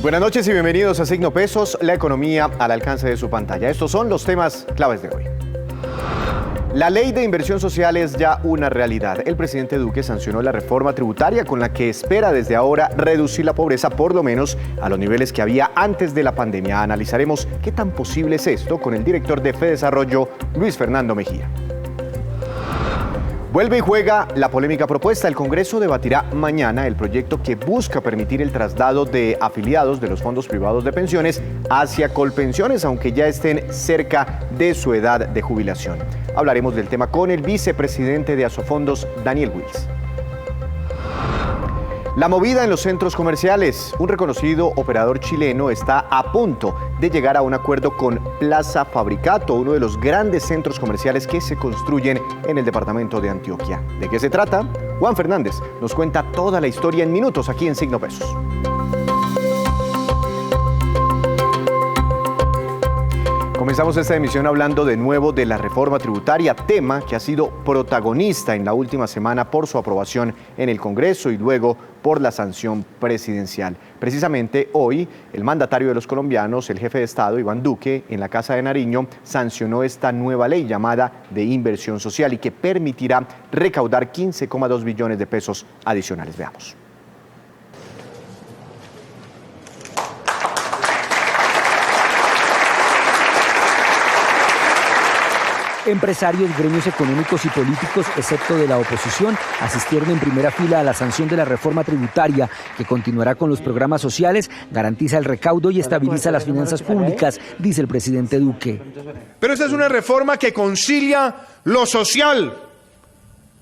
Buenas noches y bienvenidos a Signo Pesos, la economía al alcance de su pantalla. Estos son los temas claves de hoy. La ley de inversión social es ya una realidad. El presidente Duque sancionó la reforma tributaria con la que espera desde ahora reducir la pobreza por lo menos a los niveles que había antes de la pandemia. Analizaremos qué tan posible es esto con el director de FEDesarrollo, Luis Fernando Mejía. Vuelve y juega la polémica propuesta. El Congreso debatirá mañana el proyecto que busca permitir el traslado de afiliados de los fondos privados de pensiones hacia Colpensiones, aunque ya estén cerca de su edad de jubilación. Hablaremos del tema con el vicepresidente de Asofondos, Daniel Wills. La movida en los centros comerciales. Un reconocido operador chileno está a punto de llegar a un acuerdo con Plaza Fabricato, uno de los grandes centros comerciales que se construyen en el departamento de Antioquia. ¿De qué se trata? Juan Fernández nos cuenta toda la historia en minutos aquí en Signo Pesos. Comenzamos esta emisión hablando de nuevo de la reforma tributaria, tema que ha sido protagonista en la última semana por su aprobación en el Congreso y luego por la sanción presidencial. Precisamente hoy, el mandatario de los colombianos, el jefe de Estado, Iván Duque, en la Casa de Nariño, sancionó esta nueva ley llamada de inversión social y que permitirá recaudar 15,2 billones de pesos adicionales. Veamos. Empresarios, gremios económicos y políticos, excepto de la oposición, asistieron en primera fila a la sanción de la reforma tributaria, que continuará con los programas sociales, garantiza el recaudo y estabiliza las finanzas públicas, dice el presidente Duque. Pero esta es una reforma que concilia lo social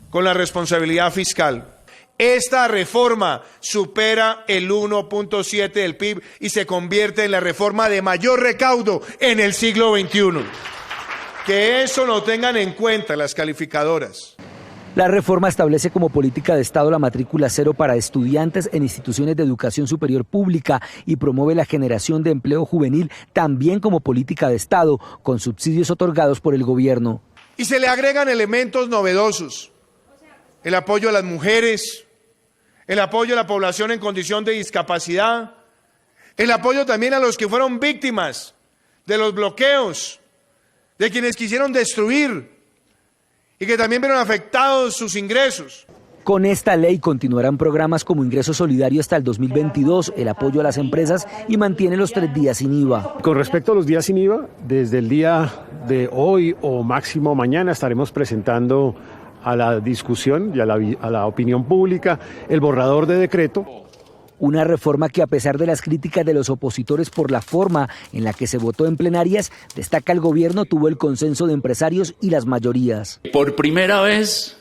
con la responsabilidad fiscal. Esta reforma supera el 1.7 del PIB y se convierte en la reforma de mayor recaudo en el siglo XXI. Que eso lo tengan en cuenta las calificadoras. La reforma establece como política de Estado la matrícula cero para estudiantes en instituciones de educación superior pública y promueve la generación de empleo juvenil también como política de Estado, con subsidios otorgados por el gobierno. Y se le agregan elementos novedosos: el apoyo a las mujeres, el apoyo a la población en condición de discapacidad, el apoyo también a los que fueron víctimas de los bloqueos, de quienes quisieron destruir y que también vieron afectados sus ingresos. Con esta ley continuarán programas como Ingreso Solidario hasta el 2022, el apoyo a las empresas y mantiene los 3 días sin IVA. Con respecto a los días sin IVA, desde el día de hoy o máximo mañana estaremos presentando a la discusión y a la opinión pública el borrador de decreto. Una reforma que, a pesar de las críticas de los opositores por la forma en la que se votó en plenarias, destaca el gobierno tuvo el consenso de empresarios y las mayorías. Por primera vez,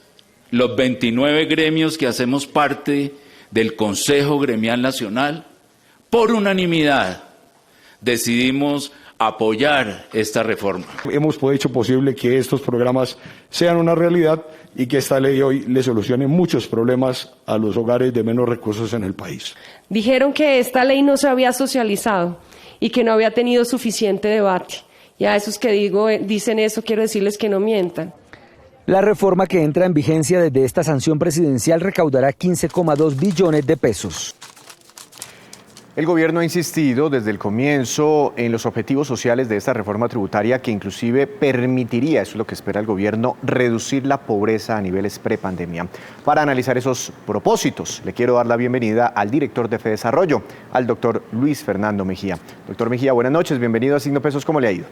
los 29 gremios que hacemos parte del Consejo Gremial Nacional, por unanimidad, decidimos apoyar esta reforma. Hemos hecho posible que estos programas sean una realidad y que esta ley hoy le solucione muchos problemas a los hogares de menos recursos en el país. Dijeron que esta ley no se había socializado y que no había tenido suficiente debate. Y a esos que dicen eso, quiero decirles que no mientan. La reforma, que entra en vigencia desde esta sanción presidencial, recaudará 15,2 billones de pesos. El gobierno ha insistido desde el comienzo en los objetivos sociales de esta reforma tributaria que inclusive permitiría, eso es lo que espera el gobierno, reducir la pobreza a niveles prepandemia. Para analizar esos propósitos, le quiero dar la bienvenida al director de FEDesarrollo, al doctor Luis Fernando Mejía. Doctor Mejía, buenas noches, bienvenido a Signo Pesos, ¿cómo le ha ido?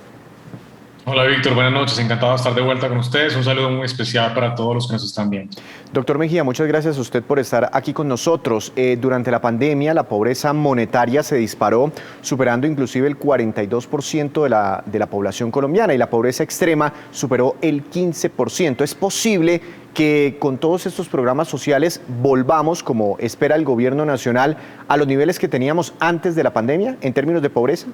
Hola Víctor, buenas noches, encantado de estar de vuelta con ustedes, un saludo muy especial para todos los que nos están viendo. Doctor Mejía, muchas gracias a usted por estar aquí con nosotros. Durante la pandemia la pobreza monetaria se disparó, superando inclusive el 42% de la población colombiana y la pobreza extrema superó el 15%. ¿Es posible que con todos estos programas sociales volvamos, como espera el gobierno nacional, a los niveles que teníamos antes de la pandemia en términos de pobreza?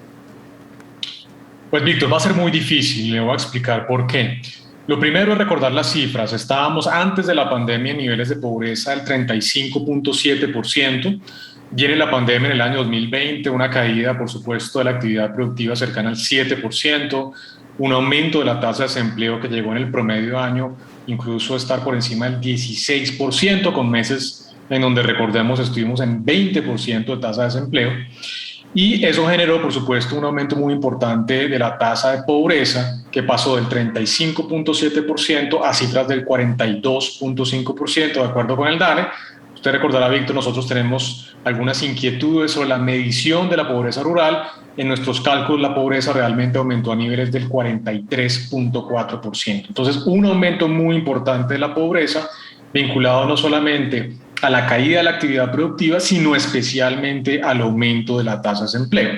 Pues Víctor, va a ser muy difícil, le voy a explicar por qué. Lo primero es recordar las cifras. Estábamos antes de la pandemia en niveles de pobreza del 35.7%. Viene la pandemia en el año 2020, una caída, por supuesto, de la actividad productiva cercana al 7%, un aumento de la tasa de desempleo que llegó en el promedio de año incluso a estar por encima del 16%, con meses en donde, recordemos, estuvimos en 20% de tasa de desempleo. Y eso generó, por supuesto, un aumento muy importante de la tasa de pobreza, que pasó del 35.7% a cifras del 42.5%, de acuerdo con el DANE. Usted recordará, Víctor, nosotros tenemos algunas inquietudes sobre la medición de la pobreza rural. En nuestros cálculos, la pobreza realmente aumentó a niveles del 43.4%. Entonces, un aumento muy importante de la pobreza, vinculado no solamente a la caída de la actividad productiva, sino especialmente al aumento de la tasa de desempleo.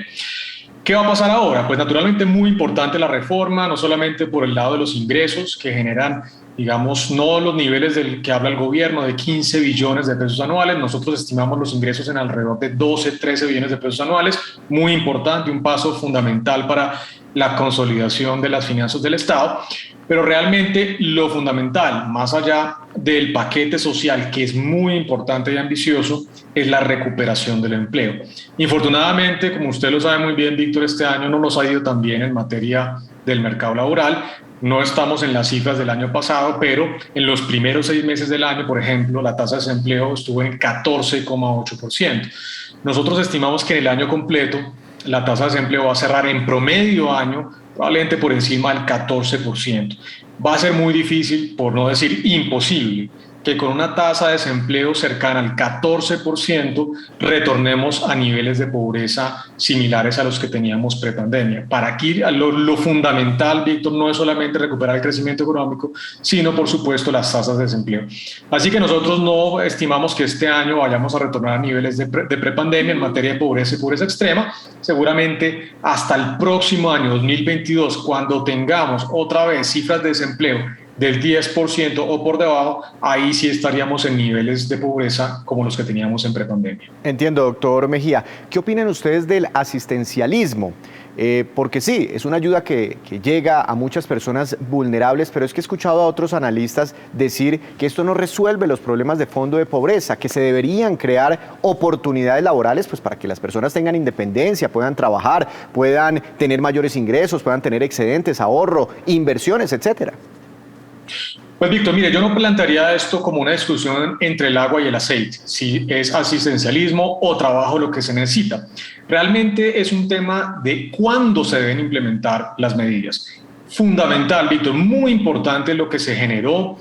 ¿Qué va a pasar ahora? Pues naturalmente muy importante la reforma, no solamente por el lado de los ingresos que generan, digamos, no los niveles del que habla el gobierno de 15 billones de pesos anuales. Nosotros estimamos los ingresos en alrededor de 12, 13 billones de pesos anuales. Muy importante, un paso fundamental para la consolidación de las finanzas del Estado. Pero realmente lo fundamental, más allá del paquete social, que es muy importante y ambicioso, es la recuperación del empleo. Infortunadamente, como usted lo sabe muy bien, Víctor, este año no nos ha ido tan bien en materia del mercado laboral. No estamos en las cifras del año pasado, pero en los primeros 6 meses del año, por ejemplo, la tasa de desempleo estuvo en 14,8%. Nosotros estimamos que en el año completo la tasa de desempleo va a cerrar en promedio año probablemente por encima del 14%. Va a ser muy difícil, por no decir imposible, que con una tasa de desempleo cercana al 14% retornemos a niveles de pobreza similares a los que teníamos prepandemia. Para aquí lo fundamental, Víctor, no es solamente recuperar el crecimiento económico, sino por supuesto las tasas de desempleo. Así que nosotros no estimamos que este año vayamos a retornar a niveles de prepandemia en materia de pobreza y pobreza extrema. Seguramente hasta el próximo año 2022, cuando tengamos otra vez cifras de desempleo del 10% o por debajo, ahí sí estaríamos en niveles de pobreza como los que teníamos en prepandemia. Entiendo, doctor Mejía. ¿Qué opinan ustedes del asistencialismo? Porque sí, es una ayuda que llega a muchas personas vulnerables, pero es que he escuchado a otros analistas decir que esto no resuelve los problemas de fondo de pobreza, que se deberían crear oportunidades laborales pues, para que las personas tengan independencia, puedan trabajar, puedan tener mayores ingresos, puedan tener excedentes, ahorro, inversiones, etcétera. Pues Víctor, mire, yo no plantearía esto como una discusión entre el agua y el aceite, si es asistencialismo o trabajo lo que se necesita. Realmente es un tema de cuándo se deben implementar las medidas. Fundamental, Víctor, muy importante lo que se generó,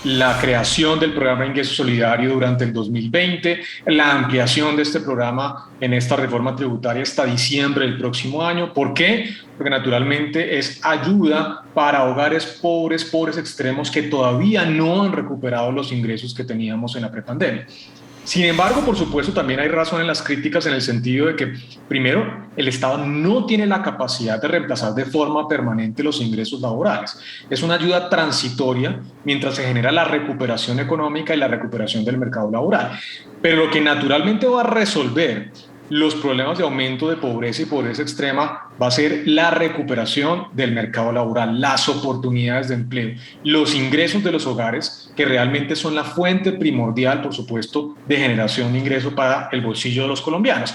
la creación del programa de ingreso solidario durante el 2020, la ampliación de este programa en esta reforma tributaria hasta diciembre del próximo año. ¿Por qué? Porque naturalmente es ayuda para hogares pobres, pobres extremos que todavía no han recuperado los ingresos que teníamos en la prepandemia. Sin embargo, por supuesto, también hay razón en las críticas en el sentido de que, primero, el Estado no tiene la capacidad de reemplazar de forma permanente los ingresos laborales. Es una ayuda transitoria mientras se genera la recuperación económica y la recuperación del mercado laboral. Pero lo que naturalmente va a resolver los problemas de aumento de pobreza y pobreza extrema va a ser la recuperación del mercado laboral, las oportunidades de empleo, los ingresos de los hogares, que realmente son la fuente primordial, por supuesto, de generación de ingresos para el bolsillo de los colombianos.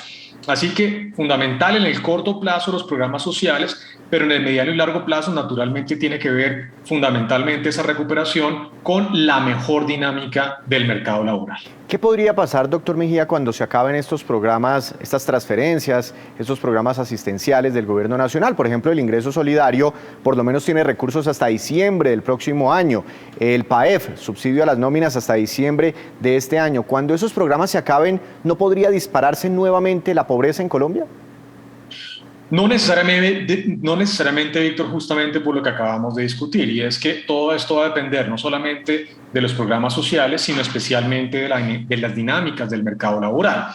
Así que fundamental en el corto plazo los programas sociales, pero en el mediano y largo plazo naturalmente tiene que ver fundamentalmente esa recuperación con la mejor dinámica del mercado laboral. ¿Qué podría pasar, doctor Mejía, cuando se acaben estos programas, estas transferencias, estos programas asistenciales del gobierno nacional? Por ejemplo, el ingreso solidario por lo menos tiene recursos hasta diciembre del próximo año. El PAEF, subsidio a las nóminas, hasta diciembre de este año. Cuando esos programas se acaben, ¿no podría dispararse nuevamente la pobreza en Colombia? No necesariamente, Víctor, justamente por lo que acabamos de discutir, y es que todo esto va a depender no solamente de los programas sociales, sino especialmente de las dinámicas del mercado laboral.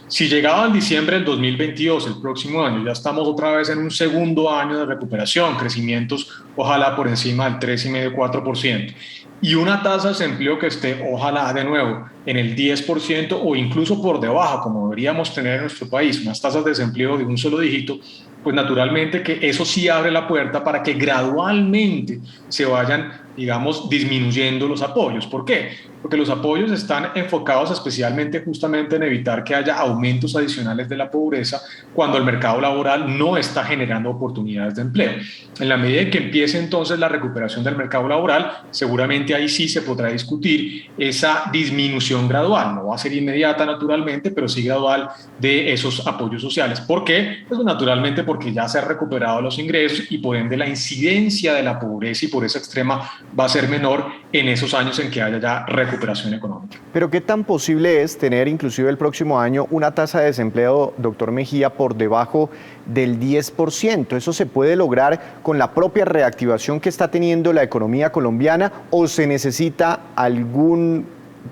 Si llegado al diciembre del 2022, el próximo año, ya estamos otra vez en un segundo año de recuperación, crecimientos ojalá por encima del 3,5-4%, y una tasa de desempleo que esté ojalá de nuevo en el 10% o incluso por debajo, como deberíamos tener en nuestro país, unas tasas de desempleo de un solo dígito, pues naturalmente que eso sí abre la puerta para que gradualmente se vayan digamos, disminuyendo los apoyos. ¿Por qué? Porque los apoyos están enfocados especialmente justamente en evitar que haya aumentos adicionales de la pobreza cuando el mercado laboral no está generando oportunidades de empleo. En la medida en que empiece entonces la recuperación del mercado laboral, seguramente ahí sí se podrá discutir esa disminución gradual. No va a ser inmediata naturalmente, pero sí gradual de esos apoyos sociales. ¿Por qué? Pues naturalmente porque ya se han recuperado los ingresos y por ende la incidencia de la pobreza y pobreza extrema va a ser menor en esos años en que haya ya recuperación económica. Pero ¿qué tan posible es tener inclusive el próximo año una tasa de desempleo, doctor Mejía, por debajo del 10%? ¿Eso se puede lograr con la propia reactivación que está teniendo la economía colombiana o se necesita algún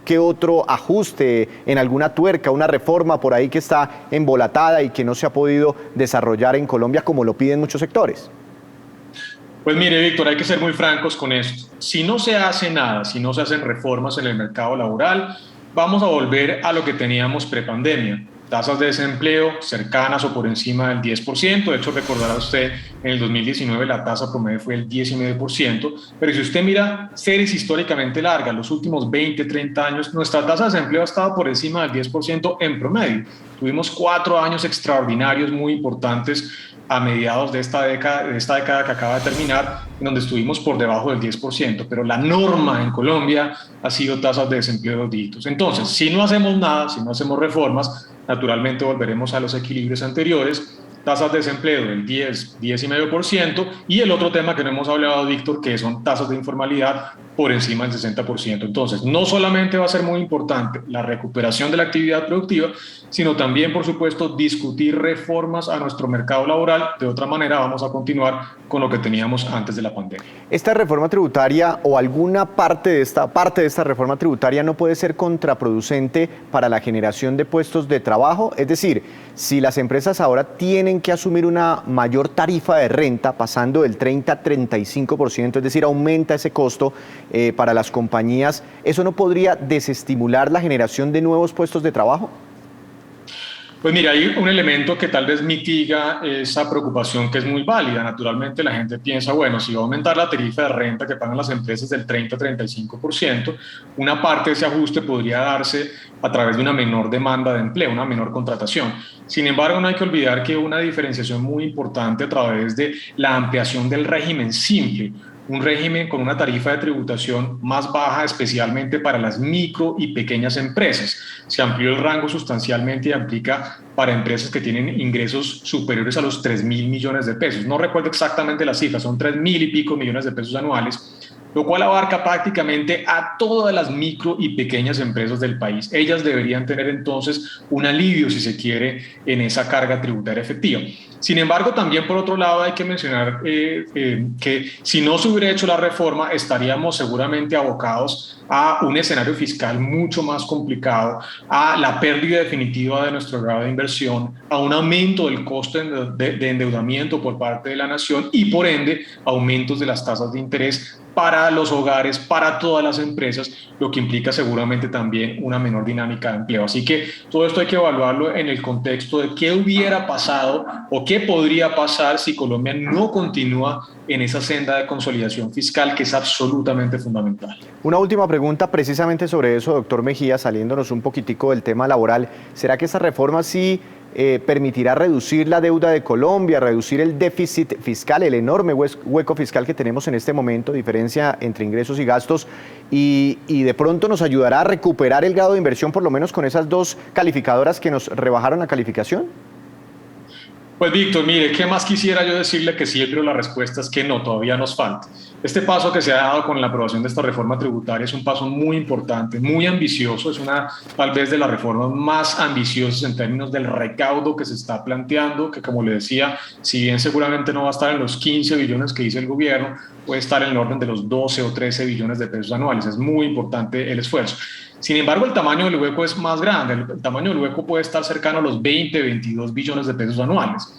que otro ajuste en alguna tuerca, una reforma por ahí que está embolatada y que no se ha podido desarrollar en Colombia como lo piden muchos sectores? Pues mire, Víctor, hay que ser muy francos con esto. Si no se hace nada, si no se hacen reformas en el mercado laboral, vamos a volver a lo que teníamos prepandemia. Tasas de desempleo cercanas o por encima del 10%. De hecho, recordará usted, en el 2019 la tasa promedio fue el 10,5%. Pero si usted mira series históricamente largas, los últimos 20, 30 años, nuestra tasa de desempleo ha estado por encima del 10% en promedio. Tuvimos 4 años extraordinarios muy importantes a mediados de esta década que acaba de terminar, en donde estuvimos por debajo del 10%, pero la norma en Colombia ha sido tasas de desempleo de 2 dígitos. Entonces, si no hacemos nada, si no hacemos reformas, naturalmente volveremos a los equilibrios anteriores, tasas de desempleo del 10, 10,5%, y el otro tema que no hemos hablado, Víctor, que son tasas de informalidad por encima del 60%. Entonces, no solamente va a ser muy importante la recuperación de la actividad productiva, sino también, por supuesto, discutir reformas a nuestro mercado laboral. De otra manera, vamos a continuar con lo que teníamos antes de la pandemia. ¿Esta reforma tributaria o alguna parte de esta reforma tributaria no puede ser contraproducente para la generación de puestos de trabajo? Es decir, si las empresas ahora tienen que asumir una mayor tarifa de renta, pasando del 30 a 35%, es decir, aumenta ese costo para las compañías, ¿eso no podría desestimular la generación de nuevos puestos de trabajo? Pues mira, hay un elemento que tal vez mitiga esa preocupación que es muy válida. Naturalmente la gente piensa, bueno, si va a aumentar la tarifa de renta que pagan las empresas del 30 a 35%, una parte de ese ajuste podría darse a través de una menor demanda de empleo, una menor contratación. Sin embargo, no hay que olvidar que una diferenciación muy importante a través de la ampliación del régimen simple, un régimen con una tarifa de tributación más baja, especialmente para las micro y pequeñas empresas. Se amplió el rango sustancialmente y aplica para empresas que tienen ingresos superiores a los 3.000 millones de pesos. No recuerdo exactamente la cifra, son 3.000 y pico millones de pesos anuales, lo cual abarca prácticamente a todas las micro y pequeñas empresas del país. Ellas deberían tener entonces un alivio, si se quiere, en esa carga tributaria efectiva. Sin embargo, también por otro lado hay que mencionar que si no se hubiera hecho la reforma, estaríamos seguramente abocados a un escenario fiscal mucho más complicado, a la pérdida definitiva de nuestro grado de inversión, a un aumento del costo de endeudamiento por parte de la nación y por ende aumentos de las tasas de interés para los hogares, para todas las empresas, lo que implica seguramente también una menor dinámica de empleo. Así que todo esto hay que evaluarlo en el contexto de qué hubiera pasado o qué podría pasar si Colombia no continúa en esa senda de consolidación fiscal que es absolutamente fundamental. Una última pregunta precisamente sobre eso, doctor Mejía, saliéndonos un poquitico del tema laboral. ¿Será que esta reforma sí permitirá reducir la deuda de Colombia, reducir el déficit fiscal, el enorme hueco fiscal que tenemos en este momento, diferencia entre ingresos y gastos, y de pronto nos ayudará a recuperar el grado de inversión, por lo menos con esas 2 calificadoras que nos rebajaron la calificación? Pues Víctor, mire, ¿qué más quisiera yo decirle que sí, pero la respuesta es que no, todavía nos falta. Este paso que se ha dado con la aprobación de esta reforma tributaria es un paso muy importante, muy ambicioso, es una tal vez de las reformas más ambiciosas en términos del recaudo que se está planteando, que como le decía, si bien seguramente no va a estar en los 15 billones que dice el gobierno, puede estar en el orden de los 12 o 13 billones de pesos anuales, es muy importante el esfuerzo. Sin embargo, el tamaño del hueco es más grande, el tamaño del hueco puede estar cercano a los 20, 22 billones de pesos anuales.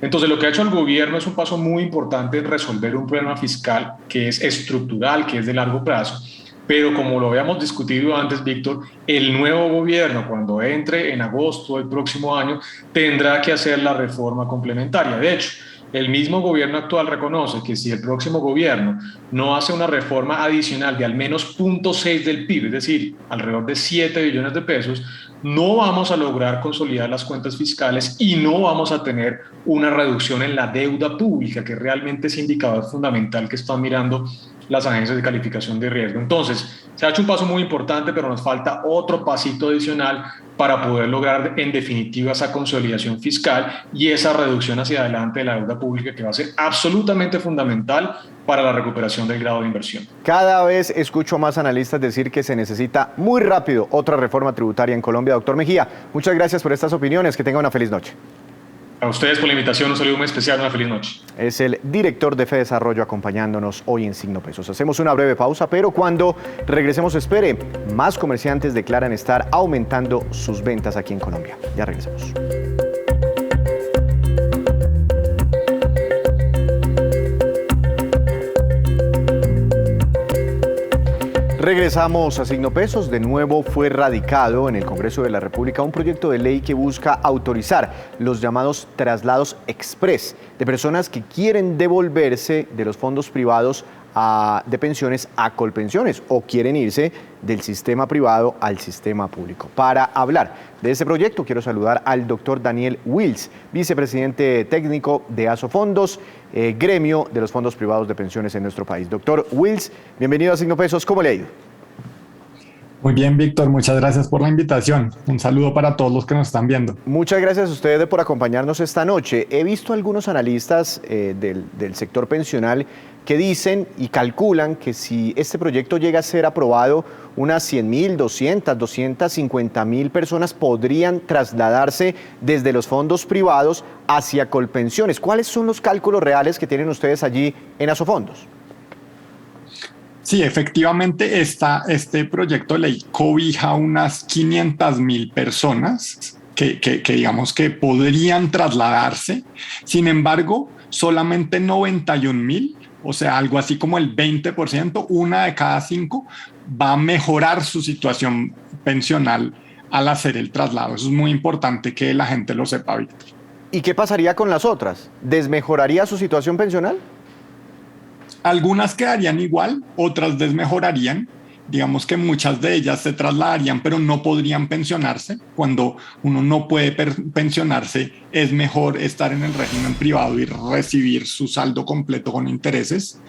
Entonces, lo que ha hecho el gobierno es un paso muy importante en resolver un problema fiscal que es estructural, que es de largo plazo. Pero como lo habíamos discutido antes, Víctor, el nuevo gobierno, cuando entre en agosto del próximo año, tendrá que hacer la reforma complementaria. De hecho, El mismo gobierno actual reconoce que si el próximo gobierno no hace una reforma adicional de al menos 0.6 del PIB, es decir, alrededor de 7 billones de pesos, no vamos a lograr consolidar las cuentas fiscales y no vamos a tener una reducción en la deuda pública, que realmente es indicador fundamental que están mirando las agencias de calificación de riesgo. Entonces, se ha hecho un paso muy importante, pero nos falta otro pasito adicional para poder lograr en definitiva esa consolidación fiscal y esa reducción hacia adelante de la deuda pública, que va a ser absolutamente fundamental para la recuperación del grado de inversión. Cada vez escucho más analistas decir que se necesita muy rápido otra reforma tributaria en Colombia. Doctor Mejía, muchas gracias por estas opiniones. Que tenga una feliz noche. A ustedes por la invitación, un saludo muy especial, una feliz noche. Es el director de FEDesarrollo acompañándonos hoy en Signo Pesos. Hacemos una breve pausa, pero cuando regresemos, espere, más comerciantes declaran estar aumentando sus ventas aquí en Colombia. Ya regresamos. Regresamos a Signo Pesos. De nuevo fue radicado en el Congreso de la República un proyecto de ley que busca autorizar los llamados traslados express de personas que quieren devolverse de los fondos privados de pensiones a Colpensiones o quieren irse del sistema privado al sistema público. Para hablar de este proyecto quiero saludar al doctor Daniel Wills, vicepresidente técnico de Asofondos, gremio de los fondos privados de pensiones en nuestro país. Doctor Wills, bienvenido a Signo Pesos. ¿Cómo le ha ido? Muy bien, Víctor, muchas gracias por la invitación. Un saludo para todos los que nos están viendo. Muchas gracias a ustedes por acompañarnos esta noche. He visto algunos analistas del sector pensional que dicen y calculan que si este proyecto llega a ser aprobado, unas 100.000, 250.000 personas podrían trasladarse desde los fondos privados hacia Colpensiones. ¿Cuáles son los cálculos reales que tienen ustedes allí en Asofondos? Sí, efectivamente, este proyecto de ley cobija unas 500.000 personas que digamos que podrían trasladarse. Sin embargo, solamente 91.000, o sea, algo así como el 20%, una de cada 5, va a mejorar su situación pensional al hacer el traslado. Eso es muy importante que la gente lo sepa, Víctor. ¿Y qué pasaría con las otras? ¿Desmejoraría su situación pensional? Algunas quedarían igual, otras desmejorarían. Digamos que muchas de ellas se trasladarían, pero no podrían pensionarse. Cuando uno no puede pensionarse, es mejor estar en el régimen privado y recibir su saldo completo con intereses.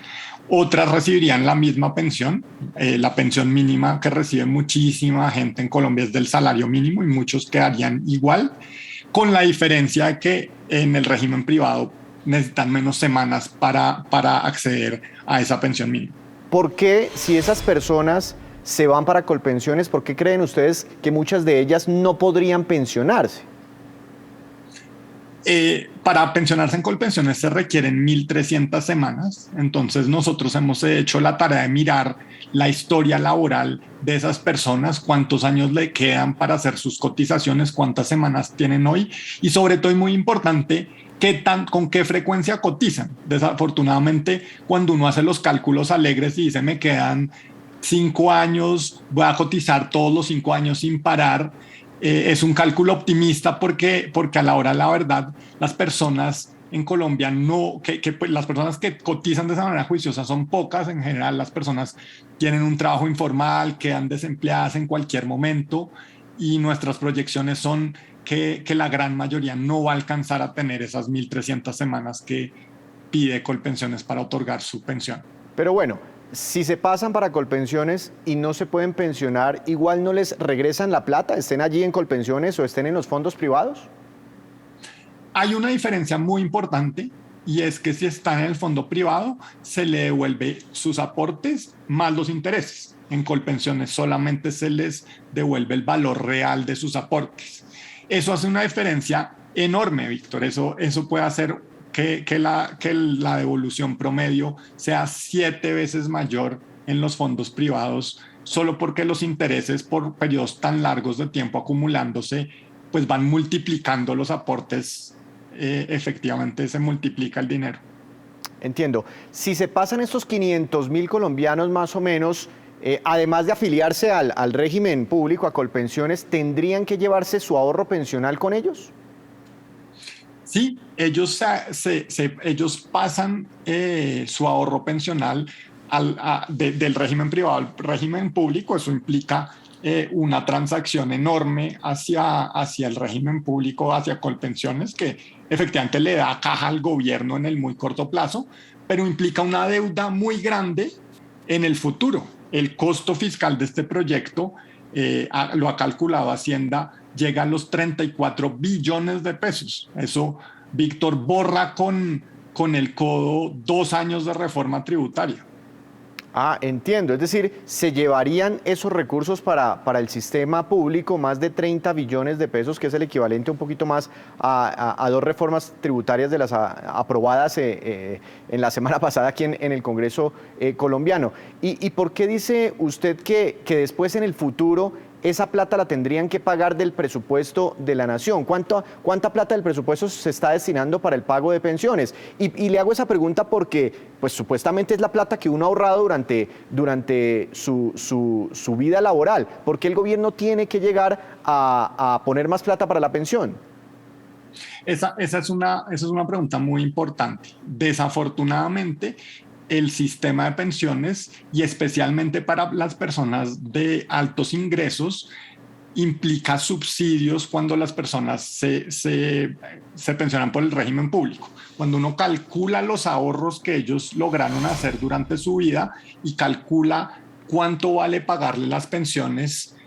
Otras recibirían la misma pensión. La pensión mínima que recibe muchísima gente en Colombia es del salario mínimo y muchos quedarían igual, con la diferencia de que en el régimen privado necesitan menos semanas para acceder a esa pensión mínima. ¿Por qué, si esas personas se van para Colpensiones, por qué creen ustedes que muchas de ellas no podrían pensionarse? Para pensionarse en Colpensiones se requieren 1.300 semanas, entonces nosotros hemos hecho la tarea de mirar la historia laboral de esas personas, cuántos años le quedan para hacer sus cotizaciones, cuántas semanas tienen hoy y sobre todo, y muy importante, con qué frecuencia cotizan. Desafortunadamente, cuando uno hace los cálculos alegres y dice me quedan 5 años, voy a cotizar todos los 5 años sin parar, es un cálculo optimista porque a la hora de la verdad las personas en Colombia pues, las personas que cotizan de esa manera juiciosa son pocas. En general las personas tienen un trabajo informal, quedan desempleadas en cualquier momento y nuestras proyecciones son que la gran mayoría no va a alcanzar a tener esas 1.300 semanas que pide Colpensiones para otorgar su pensión. Pero bueno, si se pasan para Colpensiones y no se pueden pensionar, ¿igual no les regresan la plata? ¿Estén allí en Colpensiones o estén en los fondos privados? Hay una diferencia muy importante y es que si están en el fondo privado se le devuelve sus aportes más los intereses. En Colpensiones solamente se les devuelve el valor real de sus aportes. Eso hace una diferencia enorme, Víctor. Eso puede hacer que la devolución promedio sea 7 veces mayor en los fondos privados, solo porque los intereses por periodos tan largos de tiempo acumulándose, pues van multiplicando los aportes. Efectivamente se multiplica el dinero. Entiendo. Si se pasan estos 500.000 colombianos más o menos, además de afiliarse al régimen público, a Colpensiones, ¿tendrían que llevarse su ahorro pensional con ellos? Sí, ellos pasan su ahorro pensional del régimen privado al régimen público. Eso implica una transacción enorme hacia el régimen público, hacia Colpensiones, que efectivamente le da caja al gobierno en el muy corto plazo, pero implica una deuda muy grande en el futuro. El costo fiscal de este proyecto, lo ha calculado Hacienda, llega a los 34 billones de pesos. Eso, Víctor, borra con el codo 2 años de reforma tributaria. Ah, entiendo. Es decir, se llevarían esos recursos para el sistema público, más de 30 billones de pesos, que es el equivalente un poquito más a 2 reformas tributarias de las aprobadas en la semana pasada aquí en el Congreso colombiano. ¿Y por qué dice usted que después en el futuro esa plata la tendrían que pagar del presupuesto de la nación? ¿Cuánta plata del presupuesto se está destinando para el pago de pensiones? Y le hago esa pregunta porque, pues supuestamente es la plata que uno ha ahorrado durante su vida laboral. ¿Por qué el gobierno tiene que llegar a poner más plata para la pensión? Esa es una pregunta muy importante. Desafortunadamente, el sistema de pensiones, y especialmente para las personas de altos ingresos, implica subsidios cuando las personas se pensionan por el régimen público. Cuando uno calcula los ahorros que ellos lograron hacer durante su vida y calcula cuánto vale pagarle las pensiones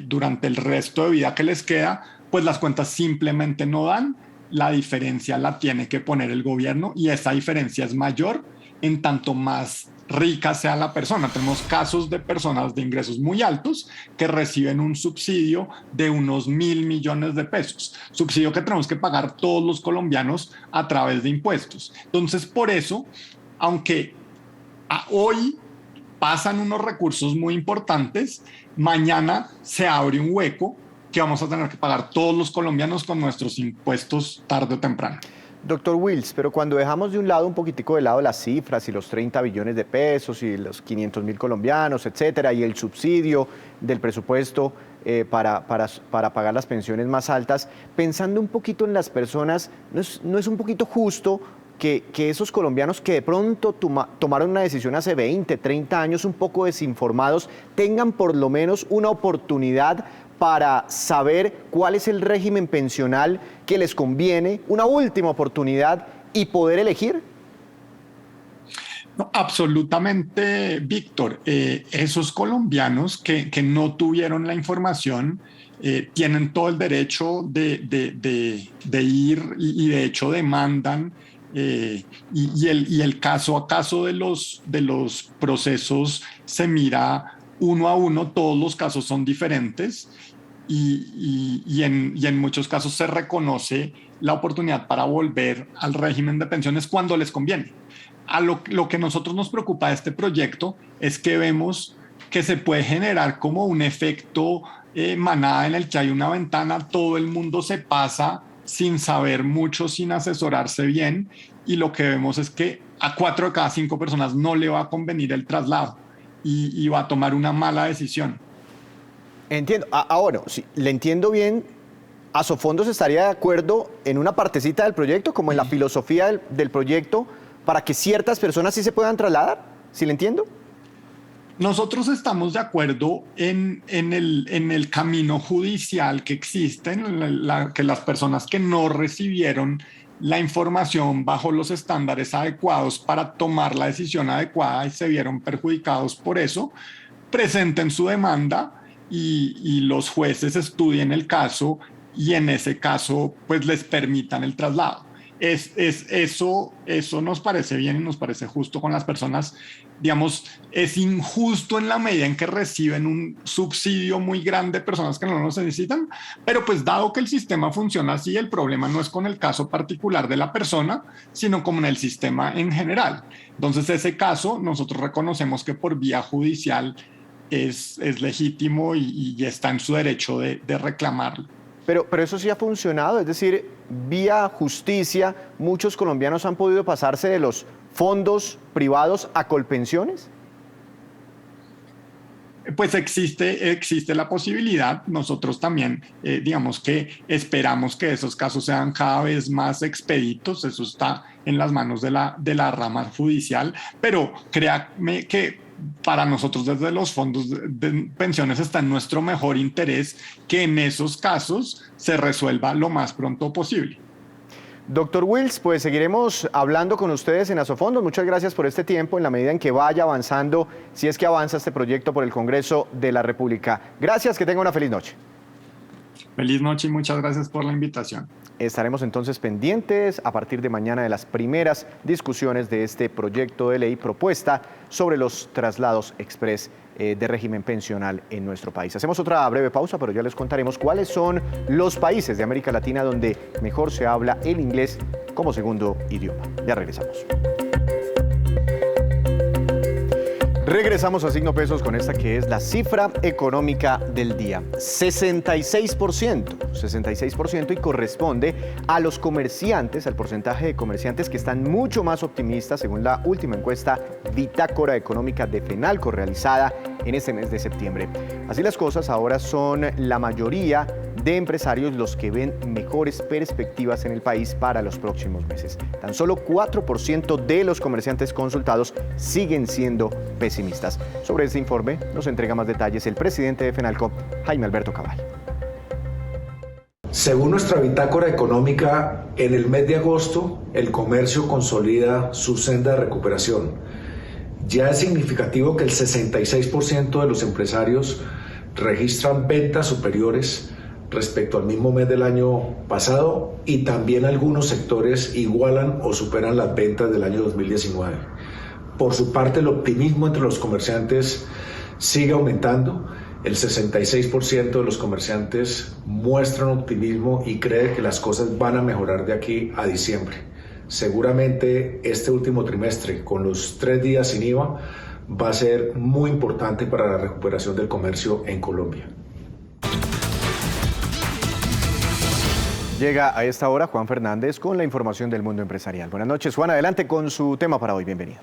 durante el resto de vida que les queda, pues las cuentas simplemente no dan. La diferencia la tiene que poner el gobierno, y esa diferencia es mayor en tanto más rica sea la persona. Tenemos casos de personas de ingresos muy altos que reciben un subsidio de unos 1.000 millones de pesos, subsidio que tenemos que pagar todos los colombianos a través de impuestos. Entonces, por eso, aunque hoy pasan unos recursos muy importantes, mañana se abre un hueco que vamos a tener que pagar todos los colombianos con nuestros impuestos tarde o temprano. Doctor Wills, pero cuando dejamos de un lado un poquitico de lado las cifras y los 30 billones de pesos y los 500.000 colombianos, etcétera, y el subsidio del presupuesto para pagar las pensiones más altas, pensando un poquito en las personas, ¿no es un poquito justo que esos colombianos que de pronto tomaron una decisión hace 20, 30 años un poco desinformados, tengan por lo menos una oportunidad para saber cuál es el régimen pensional que les conviene, una última oportunidad y poder elegir? No, absolutamente, Víctor. Esos colombianos que no tuvieron la información tienen todo el derecho de ir y de hecho demandan. Y el caso a caso de los procesos se mira uno a uno. Todos los casos son diferentes. Y en muchos casos se reconoce la oportunidad para volver al régimen de pensiones cuando les conviene. Lo que a nosotros nos preocupa de este proyecto es que vemos que se puede generar como un efecto manada en el que hay una ventana, todo el mundo se pasa sin saber mucho, sin asesorarse bien, y lo que vemos es que a 4 de cada 5 personas no le va a convenir el traslado y va a tomar una mala decisión. Entiendo. Ahora, si le entiendo bien, Asofondos estaría de acuerdo en una partecita del proyecto, como en la filosofía del proyecto, para que ciertas personas sí se puedan trasladar, ¿sí le entiendo? Nosotros estamos de acuerdo en el camino judicial que existe, que las personas que no recibieron la información bajo los estándares adecuados para tomar la decisión adecuada y se vieron perjudicados por eso, presenten su demanda y los jueces estudien el caso y en ese caso pues les permitan el traslado. Eso nos parece bien y nos parece justo con las personas. Digamos, es injusto en la medida en que reciben un subsidio muy grande personas que no lo necesitan, pero pues dado que el sistema funciona así, el problema no es con el caso particular de la persona, sino como en el sistema en general. Entonces ese caso nosotros reconocemos que por vía judicial es legítimo y está en su derecho de reclamarlo. Pero eso sí ha funcionado, es decir, vía justicia, muchos colombianos han podido pasarse de los fondos privados a Colpensiones. pues existe la posibilidad. Nosotros también, digamos que esperamos que esos casos sean cada vez más expeditos. Eso está en las manos de la rama judicial, pero créanme que para nosotros desde los fondos de pensiones está en nuestro mejor interés que en esos casos se resuelva lo más pronto posible. Doctor Wills, pues seguiremos hablando con ustedes en Asofondos. Muchas gracias por este tiempo en la medida en que vaya avanzando, si es que avanza este proyecto por el Congreso de la República. Gracias, que tenga una feliz noche. Feliz noche y muchas gracias por la invitación. Estaremos entonces pendientes a partir de mañana de las primeras discusiones de este proyecto de ley propuesta sobre los traslados express de régimen pensional en nuestro país. Hacemos otra breve pausa, pero ya les contaremos cuáles son los países de América Latina donde mejor se habla el inglés como segundo idioma. Ya regresamos. Regresamos a Signo Pesos con esta que es la cifra económica del día. 66% y corresponde a los comerciantes, al porcentaje de comerciantes que están mucho más optimistas según la última encuesta Bitácora Económica de FENALCO realizada en este mes de septiembre. Así las cosas, ahora son la mayoría de empresarios los que ven mejores perspectivas en el país para los próximos meses. Tan solo 4% de los comerciantes consultados siguen siendo pesimistas. Sobre este informe nos entrega más detalles el presidente de FENALCO, Jaime Alberto Cabal. Según nuestra bitácora económica, en el mes de agosto el comercio consolida su senda de recuperación. Ya es significativo que el 66% de los empresarios registran ventas superiores respecto al mismo mes del año pasado y también algunos sectores igualan o superan las ventas del año 2019. Por su parte, el optimismo entre los comerciantes sigue aumentando. El 66% de los comerciantes muestran optimismo y cree que las cosas van a mejorar de aquí a diciembre. Seguramente este último trimestre, con los 3 días sin IVA, va a ser muy importante para la recuperación del comercio en Colombia. Llega a esta hora Juan Fernández con la información del mundo empresarial. Buenas noches, Juan, adelante con su tema para hoy. Bienvenido.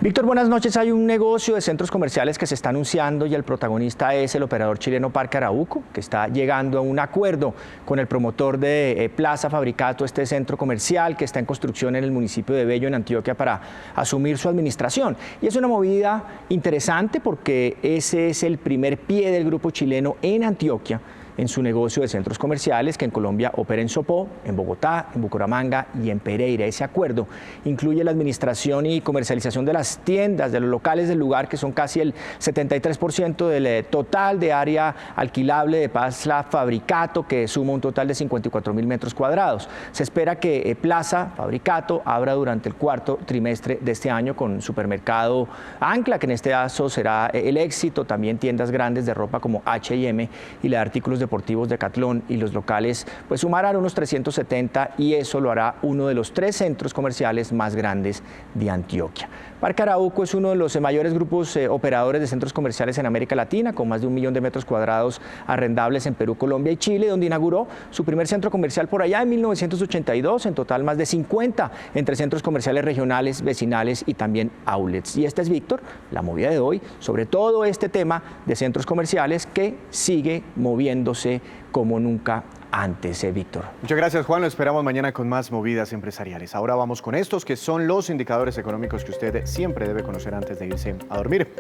Víctor, buenas noches. Hay un negocio de centros comerciales que se está anunciando y el protagonista es el operador chileno Parque Arauco, que está llegando a un acuerdo con el promotor de Plaza Fabricato, este centro comercial que está en construcción en el municipio de Bello, en Antioquia, para asumir su administración. Y es una movida interesante porque ese es el primer pie del grupo chileno en Antioquia, en su negocio de centros comerciales que en Colombia opera en Sopó, en Bogotá, en Bucaramanga y en Pereira. Ese acuerdo incluye la administración y comercialización de las tiendas, de los locales del lugar, que son casi el 73% del total de área alquilable de Plaza Fabricato, que suma un total de 54.000 metros cuadrados. Se espera que Plaza Fabricato abra durante el cuarto trimestre de este año con supermercado Ancla, que en este caso será el éxito, también tiendas grandes de ropa como H&M y la de artículos deportivos Decathlon, y los locales pues sumarán unos 370 y eso lo hará uno de los 3 centros comerciales más grandes de Antioquia. Parque Arauco es uno de los mayores grupos operadores de centros comerciales en América Latina, con más de 1 millón de metros cuadrados arrendables en Perú, Colombia y Chile, donde inauguró su primer centro comercial por allá en 1982, en total más de 50 entre centros comerciales regionales, vecinales y también outlets. Y esta es, Víctor, la movida de hoy sobre todo este tema de centros comerciales que sigue moviéndose como nunca antes, Víctor. Muchas gracias, Juan. Lo esperamos mañana con más movidas empresariales. Ahora vamos con estos que son los indicadores económicos que usted siempre debe conocer antes de irse a dormir.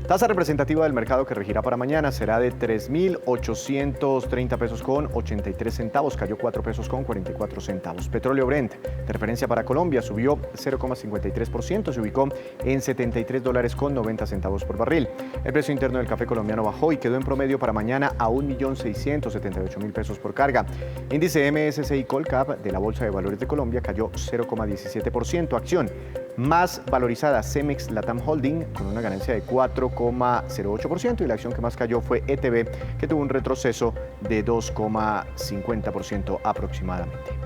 Tasa representativa del mercado que regirá para mañana será de 3.830 pesos con 83 centavos, cayó 4 pesos con 44 centavos. Petróleo Brent, de referencia para Colombia, subió 0,53%, se ubicó en $73 con 90 centavos por barril. El precio interno del café colombiano bajó y quedó en promedio para mañana a 1.678.000 pesos por carga. Índice MSCI Colcap de la Bolsa de Valores de Colombia cayó 0,17%. Acción más valorizada, Cemex Latam Holding, con una ganancia de 4,08%, y la acción que más cayó fue ETB, que tuvo un retroceso de 2,50% aproximadamente.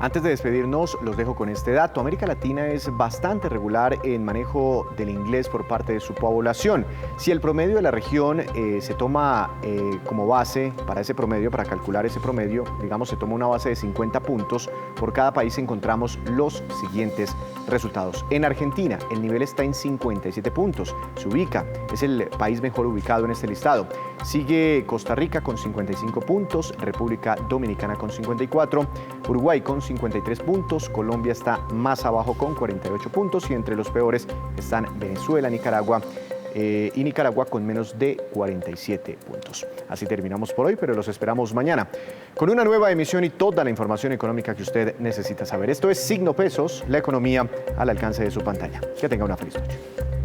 Antes de despedirnos, los dejo con este dato. América Latina es bastante regular en manejo del inglés por parte de su población. Si el promedio de la región se toma como base para ese promedio, para calcular ese promedio, digamos, se toma una base de 50 puntos, por cada país encontramos los siguientes resultados. En Argentina, el nivel está en 57 puntos. Se ubica, es el país mejor ubicado en este listado. Sigue Costa Rica con 55 puntos, República Dominicana con 54, Uruguay con 53 puntos, Colombia está más abajo con 48 puntos y entre los peores están Venezuela, Nicaragua y Nicaragua con menos de 47 puntos. Así terminamos por hoy, pero los esperamos mañana con una nueva emisión y toda la información económica que usted necesita saber. Esto es Signo Pesos, la economía al alcance de su pantalla. Que tenga una feliz noche.